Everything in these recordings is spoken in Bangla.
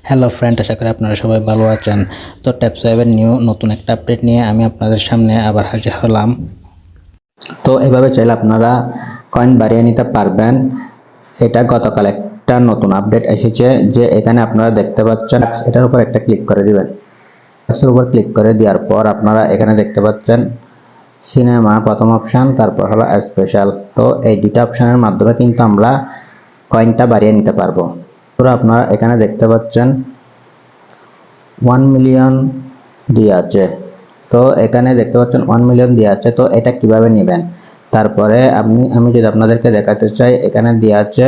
হ্যালো ফ্রেন্ড, আশা করি আপনারা সবাই ভালো আছেন। তো ট্যাপসোয়েবের নতুন একটা আপডেট নিয়ে আমি আপনাদের সামনে আবার হাজির হলাম। তো এভাবে চাইলে আপনারা কয়েন বাড়িয়ে নিতে পারবেন। এটা গতকাল একটা নতুন আপডেট এসেছে, যে এখানে আপনারা দেখতে পাচ্ছেন এটার উপর একটা ক্লিক করে দিবেন। এর উপর ক্লিক করে দেওয়ার পর আপনারা এখানে দেখতে পাচ্ছেন সিনেমা প্রথম অপশান, তারপর হলো স্পেশাল। তো এই দুইটা অপশানের মাধ্যমে কিন্তু আমরা কয়েনটা বাড়িয়ে নিতে পারবো। তো আপনারা এখানে দেখতে পাচ্ছেন 1 মিলিয়ন দিয়ে আছে। তো এখানে দেখতে পাচ্ছেন 1 মিলিয়ন দিয়ে আছে। তো এটা কিভাবে নেবেন, তারপরে আমি যদি আপনাদেরকে দেখাতে চাই, এখানে দিয়ে আছে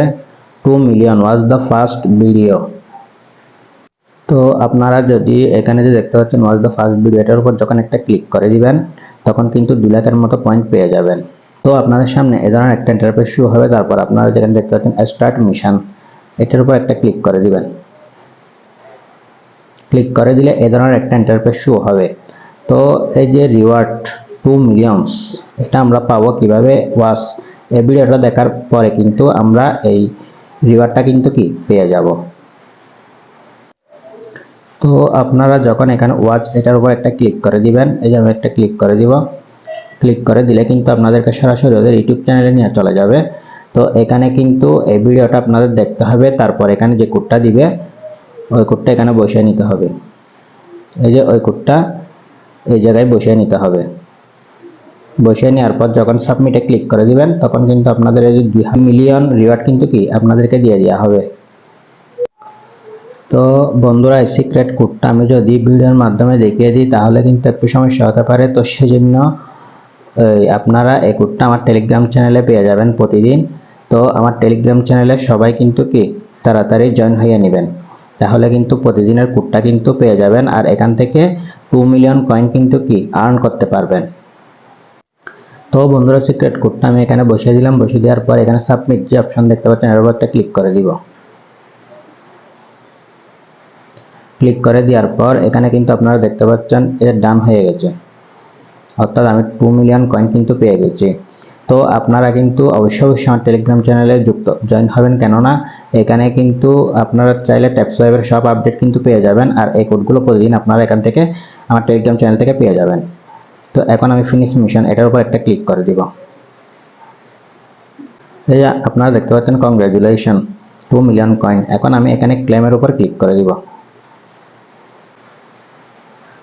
2 million was the first video. তো আপনারা যদি এখানে যে দেখতে পাচ্ছেন ওয়াজ দ্য ফার্স্ট ভিডিও, এটার উপর যখন একটা ক্লিক করে দিবেন তখন কিন্তু 2 লাখের মতো পয়েন্ট পেয়ে যাবেন। তো আপনাদের সামনে এ ধরনের একটা ইন্টারফেস শো হবে। তারপর আপনারা যেখানে দেখতে পাচ্ছেন স্টার্ট মিশন, এটার উপর একটা ক্লিক করে দিবেন। ক্লিক করে দিলে এ ধরনের একটা ইন্টারফেস শো হবে। তো এই যে রিওয়ার্ড 2 মিলিয়নস, এটা আমরা পাবো কিভাবে? ওয়াচ এই ভিডিওটা দেখার পরে কিন্তু আমরা এই রিওয়ার্ডটা কিন্তু কি পেয়ে যাব। তো আপনারা যখন এখানে ওয়াচ এটার উপর একটা ক্লিক করে দিবেন, এই যে আমি একটা ক্লিক করে দিব। ক্লিক করে দিলে কিন্তু আপনাদেরকে সরাসরি ওদের ইউটিউব চ্যানেলে নিয়ে চলে যাবে। তো এখানে কিন্তু এই ভিডিওটা আপনাদের দেখতে হবে। তারপর এখানে যে কোডটা দিবে, ওই কোডটা এখানে বসিয়ে নিতে হবে। এই যে ওই কোডটা এই জায়গায় বসিয়ে নিতে হবে। বসিয়ে নেওয়ার পর যখন সাবমিটে ক্লিক করে দিবেন, তখন কিন্তু আপনাদের এই যে 2 মিলিয়ন রিওয়ার্ড কিন্তু কি আপনাদেরকে দিয়ে দেওয়া হবে। তো বন্ধুরা, এই সিক্রেট কোডটা আমি যদি ভিডিওর মাধ্যমে দেখিয়ে দিই তাহলে কিন্তু একটু সমস্যা হতে পারে। তো সেজন্য আপনারা এই কোডটা আমার টেলিগ্রাম চ্যানেলে পেয়ে যাবেন প্রতিদিন। তো আমার টেলিগ্রাম চ্যানেলে সবাই কিন্তু কি তাড়াতাড়ি জয়েন হয়ে নেবেন, তাহলে কিন্তু প্রতিদিনের কোডটা কিন্তু পেয়ে যাবেন। আর এখান থেকে 2 মিলিয়ন কয়েন কিন্তু কি আর্ন করতে পারবেন। তো বন্ধুরা, সিক্রেট কোডটা আমি এখানে বসিয়ে দিলাম। বসিয়ে দেওয়ার পর এখানে সাবমিট যে অপশন দেখতে পাচ্ছেন, এর উপর একটা ক্লিক করে দিব। ক্লিক করে দেওয়ার পর এখানে কিন্তু আপনারা দেখতে পাচ্ছেন এটা ডান হয়ে গেছে, অর্থাৎ আমি 2 মিলিয়ন কয়েন কিন্তু পেয়ে গেছি। তো আপনারা কিন্তু অবশ্যই আমার টেলিগ্রাম চ্যানেলে জয়েন হবেন, কেননা এখানে কিন্তু আপনারা চাইলে ট্যাপসোয়েবের সব আপডেট কিন্তু পেয়ে যাবেন। আর এই কোডগুলো প্রতিদিন আপনারা এখান থেকে আমার টেলিগ্রাম চ্যানেল থেকে পেয়ে যাবেন। তো এখন আমি ফিনিশ মিশন এটার উপর একটা ক্লিক করে দিব। এই যে আপনারা দেখতে পাচ্ছেন কংগ্রাচুলেশন 2 মিলিয়ন কয়েন। এখন আমি এখানে ক্লেমের উপর ক্লিক করে দিব।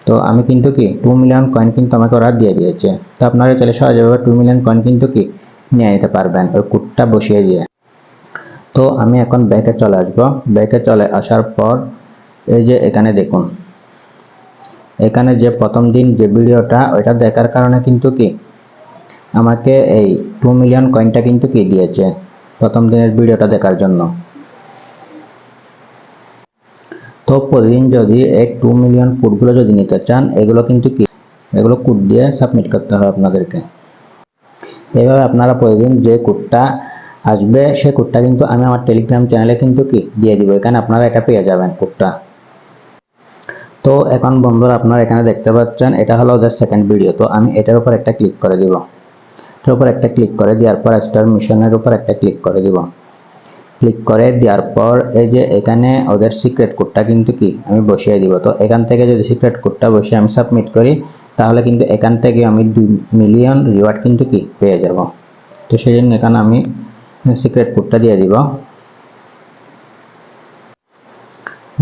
তো আমি কিন্তু কি 2 মিলিয়ন কয়েন কিন্তু আমাকে ওরা দিয়ে দিয়েছে। তো আপনারা চলে সহজভাবে 2 মিলিয়ন কয়েন কিন্তু কি নিয়ে নিতে পারবেন ওই কোডটা বসিয়ে দিয়ে। তো আমি এখন ব্যাকে চলে আসব। ব্যাকে চলে আসার পর এই যে এখানে দেখুন, এখানে যে প্রথম দিন যে ভিডিওটা, ওইটা দেখার কারণে কিন্তু কি আমাকে এই 2 মিলিয়ন কয়েনটা কিন্তু কি দিয়েছে প্রথম দিনের ভিডিওটা দেখার জন্য। তো প্রতিদিন যদি এই 2 মিলিয়ন কোডগুলো যদি নিতে চান, এগুলো কিন্তু কি এগুলো কোড দিয়ে সাবমিট করতে হবে আপনাদেরকে। এইভাবে আপনারা প্রতিদিন যে কোডটা আসবে সে কোডটা কিন্তু আমি আমার টেলিগ্রাম চ্যানেলে কিন্তু কি দিয়ে দিব। এখানে আপনারা এটা পেয়ে যাবেন কোডটা। তো এখন বন্ধুরা, আপনারা এখানে দেখতে পাচ্ছেন এটা হলো ওদের সেকেন্ড ভিডিও। তো আমি এটার উপর একটা ক্লিক করে দিব। এটার উপর একটা ক্লিক করে দেওয়ার পর স্টার মিশনের উপর একটা ক্লিক করে দিব। ক্লিক করে দেওয়ার পর এই যে এখানে ওদের সিক্রেট কোডটা কিন্তু কি আমি বসিয়ে দিব। তো এখান থেকে যদি সিক্রেট কোডটা বসিয়ে আমি সাবমিট করি, তাহলে কিন্তু এখান থেকে আমি 2 মিলিয়ন রিওয়ার্ড কিন্তু কি পেয়ে যাব। তো সেই জন্য এখানে আমি সিক্রেট কোডটা দিয়ে দিব।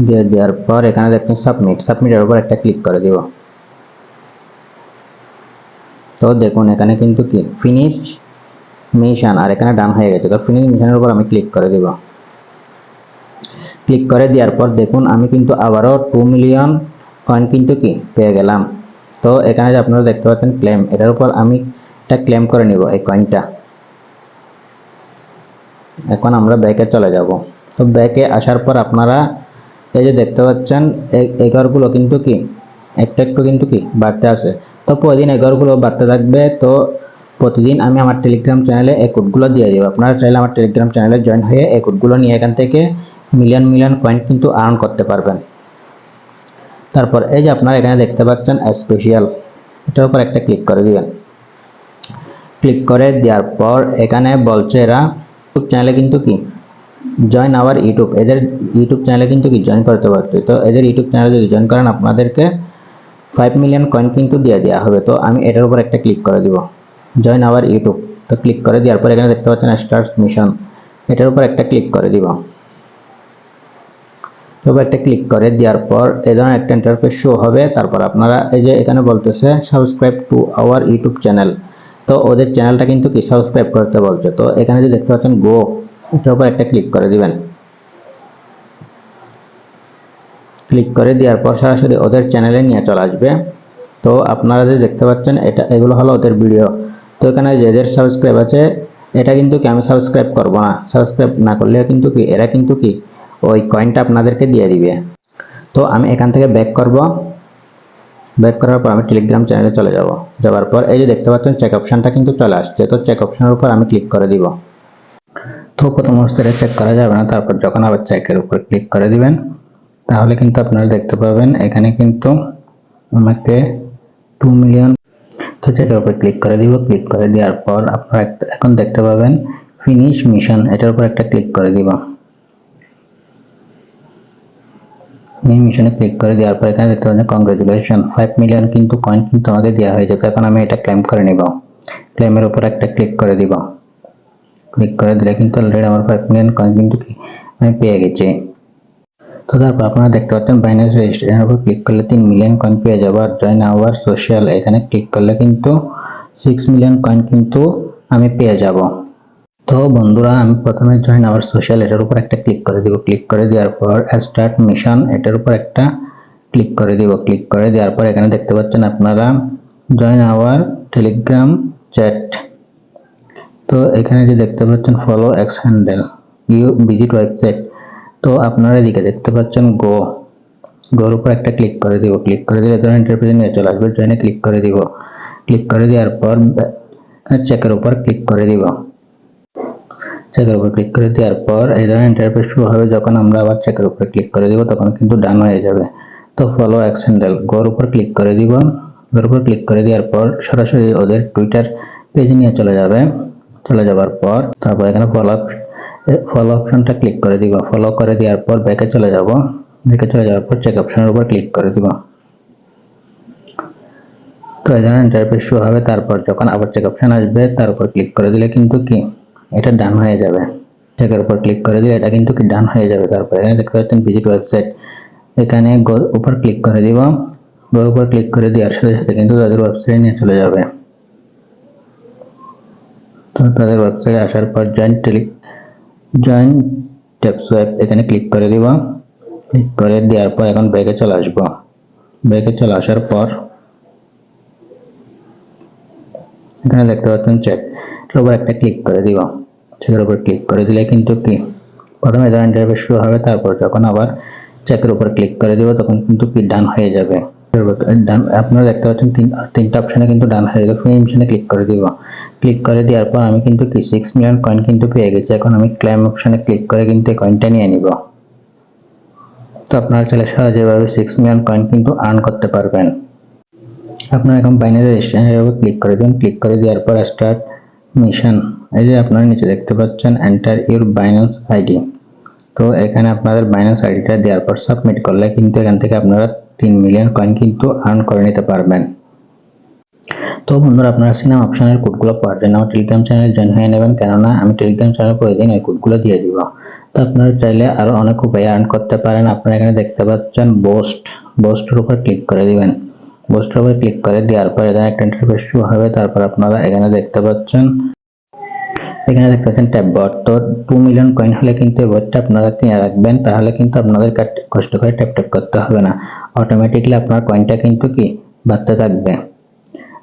দিয়ে দেওয়ার পর এখানে দেখুন সাবমিটের উপর একটা ক্লিক করে দিব। তো দেখুন এখানে কিন্তু কি ফিনিশ মিশন, আর এখানে ডান হয়ে গেছে। তো ফিনিশ মিশনের উপর আমি ক্লিক করে দিব। ক্লিক করে দেওয়ার পর দেখুন আমি কিন্তু আবারও 2 মিলিয়ন কয়েন কিন্তু কি পেয়ে গেলাম। তো এখানে যে আপনারা দেখতে পাচ্ছেন ক্লেম, এটার উপর আমি এটা ক্লেম করে নিব এই কয়েনটা। এখন আমরা ব্যাকে চলে যাব। তো ব্যাকে আসার পর আপনারা এই যে দেখতে পাচ্ছেন এই ঘরগুলো কিন্তু কি একটু একটু কিন্তু কি বাড়তে আছে। তো প্রতিদিন এই ঘরগুলো বাড়তে থাকবে। তো প্রতিদিন আমি আমার টেলিগ্রাম চ্যানেলে এই কোডগুলো দিয়ে দেবো। আপনারা চাইলে আমার টেলিগ্রাম চ্যানেলে জয়েন হয়ে এই কোডগুলো নিয়ে এখান থেকে মিলিয়ন মিলিয়ন কয়েন কিন্তু আর্ন করতে পারবেন। তারপর এই যে আপনারা এখানে দেখতে পাচ্ছেন স্পেশাল, এটার উপর একটা ক্লিক করে দিবেন। ক্লিক করে দেওয়ার পর এখানে বলছে এরা ইউটিউব চ্যানেলে কিন্তু কি জয়েন আওয়ার ইউটিউব, এদের ইউটিউব চ্যানেলে কিন্তু কি জয়েন করতে পারছে। তো এদের ইউটিউব চ্যানেলে যদি জয়েন করেন আপনাদেরকে 5 মিলিয়ন কয়েন কিন্তু দিয়ে দেওয়া হবে। তো আমি এটার উপর একটা ক্লিক করে দিব, জয়েন আওয়ার ইউটিউব। তো ক্লিক করে দেওয়ার পর এখানে দেখতে পাচ্ছেন স্টার্ট মিশন, এটার উপর একটা ক্লিক করে দিব। তো একটা ক্লিক করে দেওয়ার পর এই ধরনের একটা ইন্টারফেস শো হবে। তারপর আপনারা এই যে এখানে বলতেছে subscribe to our YouTube channel, তো ওদের চ্যানেলটা কিন্তু কি সাবস্ক্রাইব করতে বলছে। তো এখানে যে দেখতে পাচ্ছেন গো, এটার উপর একটা ক্লিক করে দিবেন। ক্লিক করে দেওয়ার পর সরাসরি ওদের চ্যানেলে নিয়ে চলে আসবে। তো আপনারা যে দেখতে পাচ্ছেন এগুলো হলো ওদের ভিডিও। তো এখানে যাদের সাবস্ক্রাইব আছে, এটা কিন্তু কি আমি সাবস্ক্রাইব করব না, সাবস্ক্রাইব না করলে কিন্তু কি এরা কিন্তু কি ওই কয়েনটা আপনাদেরকে দিয়ে দিবে। তো আমি এখান থেকে ব্যাক করব, ব্যাক করার পর আমি টেলিগ্রাম চ্যানেলে চলে যাব। যাওয়ার পর এই যে দেখতে পাচ্ছেন চেক অপশনটা কিন্তু চলে আসছে। তো চেক অপশনের উপর আমি ক্লিক করে দিব। তো প্রথম অবস্থায় চেক করা যাবে না, তারপর যখন আবার চেকের উপর ক্লিক করে দিবেন তাহলে কিন্তু আপনারা দেখতে পাবেন এখানে কিন্তু আমাকে 2 মিলিয়ন। তো চেকের উপর ক্লিক করে দিব। ক্লিক করে দেওয়ার পর আপনারা এখন দেখতে পাবেন ফিনিশ মিশন, এটার উপর একটা ক্লিক করে দিব। মিশনে ক্লিক করে দেওয়ার পর এখানে দেখতে পাচ্ছেন কংগ্রেচুলেশন, 5 মিলিয়ন কিন্তু কয়েন কিন্তু আমাকে দেওয়া হয়েছে। তো এখন আমি এটা ক্লেম করে নিব, ক্লেমের উপর একটা ক্লিক করে দিব। ক্লিক করে দিলে কিন্তু অলরেডি আমার 5 মিলিয়ন কয়েন কিন্তু আমি পেয়ে গেছি। তো তারপর আপনারা দেখতে পাচ্ছেন বাইন্যান্স রেজিস্ট্রেশনের উপর ক্লিক করলে 3 মিলিয়ন কয়েন পেয়ে যাবো। আর জয়েন আওয়ার সোশ্যাল, এখানে ক্লিক করলে কিন্তু 6 মিলিয়ন কয়েন কিন্তু আমি পেয়ে যাব। তো বন্ধুরা আমি প্রথমে জয়েন আওয়ার সোশ্যাল এটার উপর একটা ক্লিক করে দিব। ক্লিক করে দেওয়ার পর স্টার্ট মিশন এটার উপর একটা ক্লিক করে দিব। ক্লিক করে দেওয়ার পর এখানে দেখতে পাচ্ছেন আপনারা জয়েন আওয়ার টেলিগ্রাম চ্যাট। তো এখানে যে দেখতে পাচ্ছেন follow X handle, you visit website. তো আপনারা এদিকে দেখতে পাচ্ছেন গোর উপর একটা ক্লিক করে দিব। ক্লিক করে দিলে ধরুন ইন্টারপ্রেজে নিয়ে চলে আসবে। জয়েনে ক্লিক করে দিব। ক্লিক করে দেওয়ার পর চেকের উপর ক্লিক করে দিব। চেকের উপর ক্লিক করে দেওয়ার পর এই ধরনের ইন্টারফেস শুরু হবে। যখন আমরা আবার চেকের উপর ক্লিক করে দিব তখন কিন্তু ডান হয়ে যাবে। তো ফলো এক্স হ্যান্ডেল, গোর উপর ক্লিক করে দিব। গোর উপর ক্লিক করে দেওয়ার পর সরাসরি ওদের টুইটার পেজে নিয়ে চলে যাবে। চলে যাওয়ার পর তারপর এখানে ফলো অপশনটা ক্লিক করে দিব। ফলো করে দেওয়ার পর ব্যাকে চলে যাব। ব্যাকে চলে যাওয়ার পর চেক অপশনের উপর ক্লিক করে দিব। তো এই ধরনের ইন্টারফেস শুরু হবে। তারপর যখন আবার চেক অপশন আসবে তার উপর ক্লিক করে দিলে কিন্তু কি এটা ডান হয়ে যাবে। চেকের উপর ক্লিক করে দিলে এটা কিন্তু কি ডান হয়ে যাবে। তারপর এখানে দেখতে পাচ্ছেন ভিজিট ওয়েবসাইট, এখানে গোর উপর ক্লিক করে দিব। গোর উপর ক্লিক করে দেওয়ার সাথে সাথে কিন্তু তাদের ওয়েবসাইটে নিয়ে চলে যাবে। তো তাদের ওয়েবসাইটে আসার পর জয়েন ট্যাপসোয়াপ এখানে ক্লিক করে দিব। ক্লিক করে দেওয়ার পর এখন ব্যাকে চলে আসব। ব্যাকে চলে আসার পর এখানে দেখতে পাচ্ছেন চেক, এর উপর একটা ক্লিক করে দিব। চেকের উপর ক্লিক করে দিলে কিন্তু কি প্রথমে এই ধরনের ইন্টারফেস শুরু হবে। তারপর যখন আবার চেকের উপর ক্লিক করে দিব তখন কিন্তু কি ডান হয়ে যাবে। আপনারা দেখতে পাচ্ছেন তিনটা অপশনে কিন্তু ডান হয়ে যাবে। ফ্রি অপশনে ক্লিক করে দিব। ক্লিক করে দেওয়ার পর আমি কিন্তু কি 6 মিলিয়ন কয়েন কিন্তু পেয়ে গেছি। এখন আমি ক্লেম অপশনে ক্লিক করে কিন্তু এই কয়েনটা নিয়ে নিব। তো আপনারা চাইলে সহজেভাবে 6 মিলিয়ন কয়েন কিন্তু আর্ন করতে পারবেন। আপনারা এখন বাইন্যান্স রেজিস্ট্রেশনের উপর ক্লিক করে দিন। ক্লিক করে দেওয়ার পর স্টার্ট মিশন, এই যে আপনারা নিচে দেখতে পাচ্ছেন এন্টার ইউর বাইন্যান্স আইডি। তো এখানে আপনাদের বাইন্যান্স আইডিটা দেওয়ার পর সাবমিট করলে কিন্তু এখান থেকে আপনারা 3 মিলিয়ন কয়েন কিন্তু আর্ন করে নিতে পারবেন। তো বন্ধুরা আপনারা সিনাম অপশনের কোডগুলো পাওয়ার জন্য আমার টেলিগ্রাম চ্যানেলে জয়েন হয়ে নেবেন, কেননা আমি টেলিগ্রাম চ্যানেল প্রতিদিন ওই কোডগুলো দিয়ে দিব। তো আপনারা চাইলে আরো অনেক উপায়ে আর্ন করতে পারেন। আপনারা এখানে দেখতে পাচ্ছেন বোস্টের উপর ক্লিক করে দিবেন। বোস্টের উপর ক্লিক করে দেওয়ার পর এখানে একটা ইন্টারফেস শুরু হবে। তারপর আপনারা এখানে দেখতে পাচ্ছেন ট্যাপ বট। তো 2 মিলিয়ন কয়েন হলে কিন্তু এই বটটা আপনারা কিনে রাখবেন, তাহলে কিন্তু আপনাদের কষ্ট করে ট্যাপ করতে হবে না। অটোমেটিকলি আপনার কয়েনটা কিন্তু কি বাড়তে থাকবে।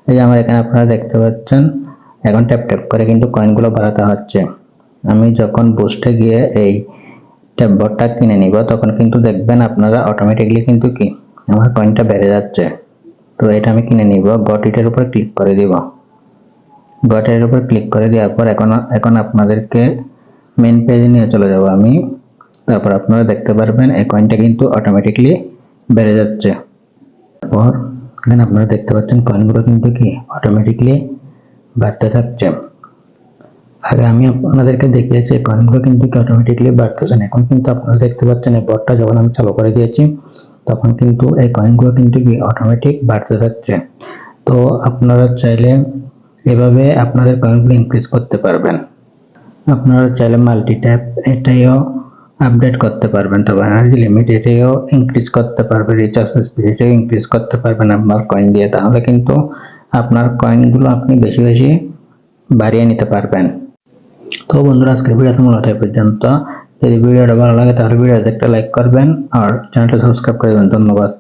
এই যে আমার এখানে আপনারা দেখতে পাচ্ছেন এখন ট্যাপ করে কিন্তু কয়েনগুলো বাড়াতে হচ্ছে। আমি যখন বুস্টে গিয়ে এই ট্যাপ বটটা কিনে নিব তখন কিন্তু দেখবেন আপনারা অটোমেটিকলি কিন্তু কি আমার কয়েনটা বেড়ে যাচ্ছে। তো এটা আমি কিনে নিব। গট ইটের উপর ক্লিক করে দিব। গট এর উপর ক্লিক করে দেওয়ার পর এখন আপনাদেরকে মেন পেজে নিয়ে চলে যাব আমি। তারপর আপনারা দেখতে পারবেন এই কয়েনটা কিন্তু অটোমেটিকলি বেড়ে যাচ্ছে। তারপর এখানে আপনারা দেখতে পাচ্ছেন কয়েনগুলো কিন্তু কি অটোমেটিকলি বাড়তে থাকছে। আগে আমি আপনাদেরকে দেখিয়েছি কয়েনগুলো কিন্তু অটোমেটিকলি বাড়তেছে না। এখন কিন্তু আপনারা দেখতে পাচ্ছেন এই বটটা যখন আমি চালু করে দিয়েছি তখন কিন্তু এই কয়েনগুলো কিন্তু কি অটোমেটিক বাড়তে থাকছে। তো আপনারা চাইলে এভাবে আপনাদের কয়েনগুলো ইনক্রিজ করতে পারবেন। আপনারা চাইলে মাল্টি ট্যাপ এটাইও আপডেট করতে পারবেন, তবে এনার্জি লিমিট এটাইও ইনক্রিজ করতে পারবেন, রিচার্জ স্পিড এটাও ইনক্রিজ করতে পারবেন আপনার কয়েন দিয়ে। তাহলে কিন্তু আপনার কয়েনগুলো আপনি বেশি বেশি বাড়িয়ে নিতে পারবেন। তো বন্ধুরা আজকের ভিডিওতে মূলত এই পর্যন্ত। যদি ভিডিওটা ভালো লাগে তাহলে ভিডিওতে একটা লাইক করবেন আর চ্যানেলটা সাবস্ক্রাইব করে দেবেন। ধন্যবাদ।